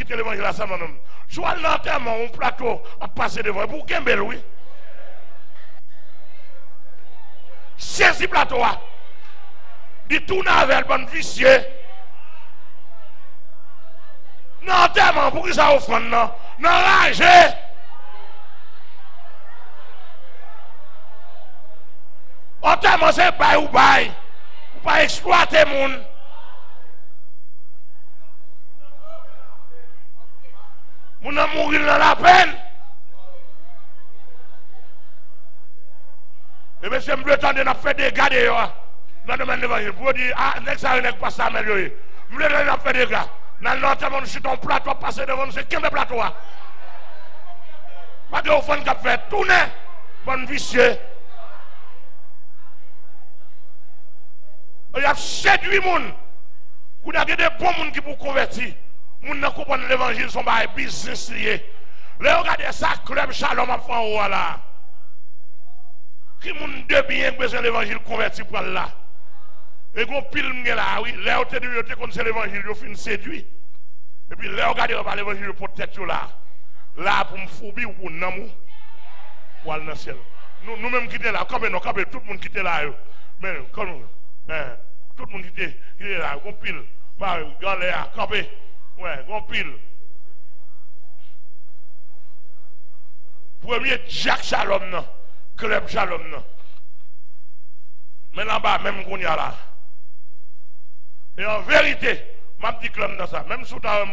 quitter l'évangile là, ça, non. Soit l'enterrement, un plateau à passer devant. Pour Kembel, oui. Saisi plateau, dit tourner avec le bon vicieux. Non, tellement, pour qui ça offre, non? Non, rage. Tellement, c'est bail ou bail. Ou pas exploiter mon. Mon a mourir dans la peine. Et monsieur, je me temps de faire des gars dans le domaine de l'évangile. Pour dire, ah, next année, n'est pas ça amélioré. Je me temps de faire des gars. Dans l'enterrement, je suis ton plateau, passer devant nous, c'est quel plateau? Pas de offrande qui a fait tourner, bon vicieux. Il y a séduit les gens. Il y a des bons gens qui pour convertir. Les gens qui comprennent l'évangile sont pas business liés. Regardez ça, club Shalom à fond là. Qui moun de bien besoin de l'évangile converti pour là. Et qu'on pile là, oui, là où tu es contre l'évangile, tu fin séduit. Et puis là, regardez par l'évangile pour tête là. Là pour me phobie ou pour namou. Pour aller dans le ciel. Nous-mêmes quitter là, comme nous, tout le monde quitte là. Mais comme tout le monde quitte là, on pile. Bah, regardez là, campé. Ouais, on pile. Premier Jack Shalom, non. Club Shalom, non. Mais là-bas, même qu'on y a là. Et en vérité, je dis club dans ça. Même si tu as un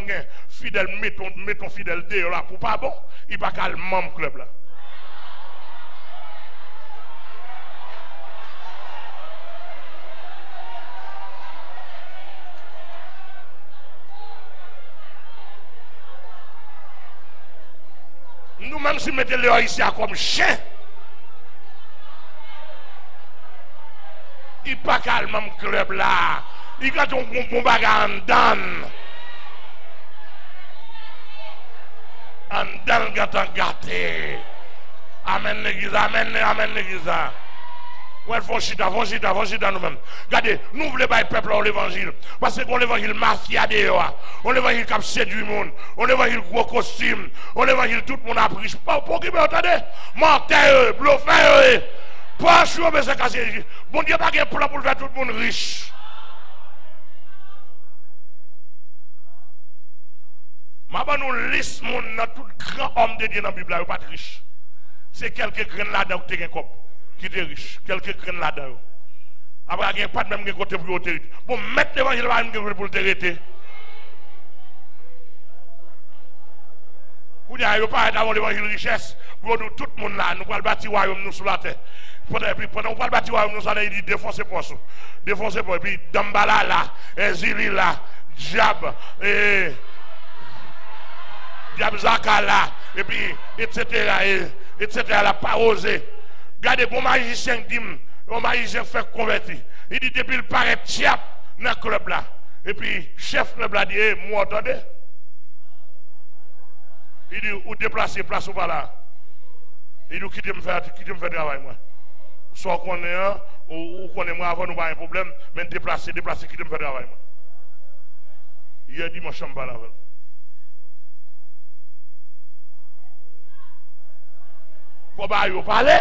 fidèle, mets ton fidèle dehors là, pour pas bon, il n'y a pas qu'à le même club là. Nous, même si nous mettons les ici comme chien, il n'y a pas qu'à le même club là. Il y a un bon bagage en dan. En dan, gâté. Amen l'église, amen l'église. Ouais, faut chita nous-mêmes. Regardez, nous voulons pas le peuple à l'évangile. Parce qu'on l'évangile mafia dehors. On l'évangile qui a séduit du monde. On l'évangile gros costume. On l'évangile tout le monde a pris. Pour qui me entendez? Menteur, bluffeur. Pas sûr, mais c'est cassé. Bon Dieu, pas un plan pour faire tout le monde riche. Ma ba nous liste mon dans tout grand homme de Dieu dans la Bible là, pas riche. C'est quelques graines là-dedans qui te gagne qui est riche, quelques graines là-dedans. Après, il n'y a pas de même côté pour te bon, mettre l'évangile pour te arrêter. Vous n'avez pas d'avoir l'évangile richesse, pour nous, tout le monde là, nous allons bâtir royaume nous sur la terre. Pendant qu'on va bâtir royaume nous, allons dire défoncer poisson. Défoncer poisson, et puis Dambala là, Zili là, Diab, Diab Zaka là, et puis, etc., la pas osé. Regardez, bon magicien dit, bon magicien fait convertir. Il dit, depuis il paraît tiap dans le club là. Et puis, chef club là dit, moi, attendez. Il dit, ou déplacer, place ou pas là. Il dit, qui me fait travail, moi. Soit qu'on est un, ou qu'on est moi avant, nous pas un problème, mais déplacer, qui me fait travail, moi. Il a dit, mon chambre là. Faut pas y parler.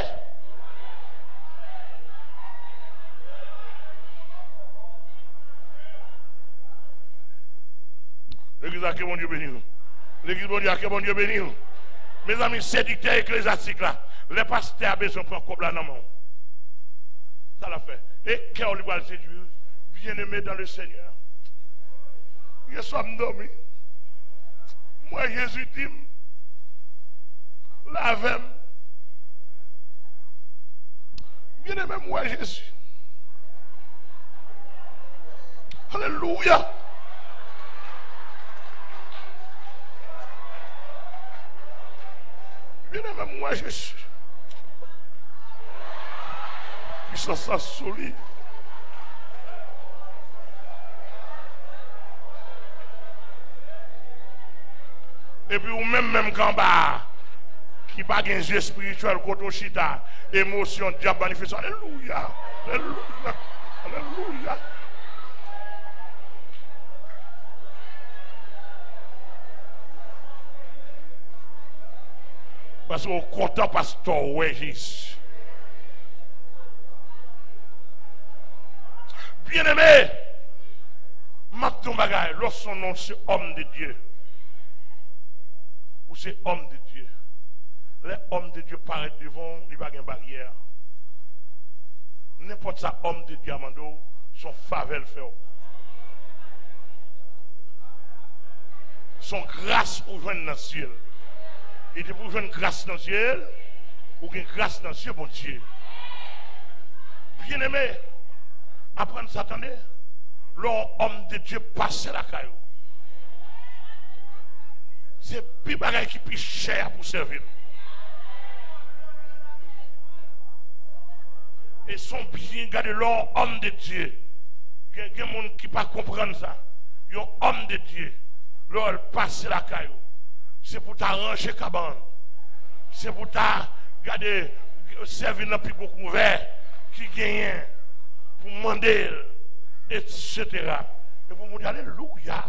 L'église a que mon Dieu béni nous. L'église a que mon Dieu béni nous. Mes amis séducteurs ecclésiastiques là, les pasteurs ont besoin de prendre comme là dans mon. Ça l'a fait. Et cœur lui va le séduire. Bien-aimé dans le Seigneur. Je suis endormi. Moi Jésus dit, lavez-moi. Bien-aimé moi Jésus. Alléluia. Bien-aimé, moi, Jésus. Il s'en sent solide. Et puis, ou même quand bas, qui pas un jeu spirituel, côté chita, émotion, diable manifeste. Alléluia. Alléluia. Alléluia. Parce qu'on est content, pasteur, ouais, Jésus. Bien-aimé, Martin Bagay, lorsqu'on nom c'est homme de Dieu, ou c'est homme de Dieu, les hommes de Dieu paraissent devant, il n'y a pas de barrière. N'importe ça, homme de Dieu, son faveur fait. Son grâce pour joindre dans le ciel. Et pour joindre grâce dans le ciel, ou une grâce dans le ciel, mon Dieu. Bien-aimé, apprendre ça, attendez. L'homme de Dieu passe la caillou. C'est plus bagaille qui est plus cher pour servir. Et son bien, regardez l'homme de Dieu. Il y a des gens qui ne comprennent pas ça. Il y a un homme de Dieu. L'homme passe la caillou. C'est pour t'arranger cabane. C'est pour regarder, servir dans plus beaucoup ouvert qui gagne pour demander, etc. Et pour me dire alléluia.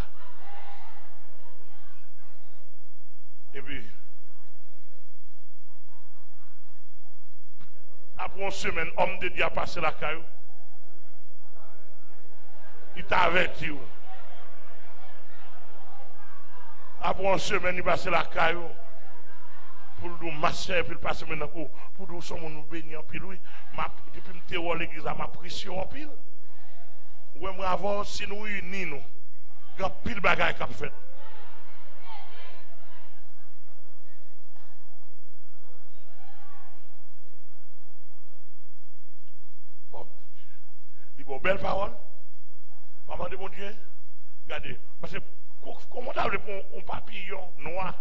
Et puis, après une semaine, homme de Dieu a passé la caillou. Il t'a averti. Après une semaine, il passe la caillou. Pour nous masser, puis passer maintenant pour nous sommes nous bénir en pile. Depuis que je suis à l'église, ma pression en pile. Ouais, moi avant, si nous unis, nous, il y a pile de bagages qui a fait. Il y a une belle parole. Maman de mon Dieu, regardez. Parce que comment tu as un papillon noir,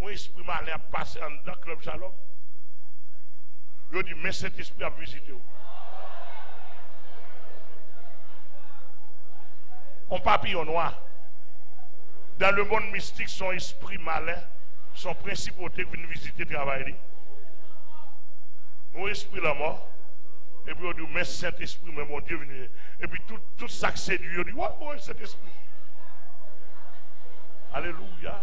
un esprit malin à passer dans le club Shalom? Il dit, mais cet esprit a visité. Un papillon noir. Dans le monde mystique, son esprit malin, son principauté vient visiter le travail. Un esprit la mort. Et puis on dit, mais cet esprit, mais mon Dieu, venu. Et puis tout ça que c'est Dieu, on dit, ouais, cet esprit. Alléluia.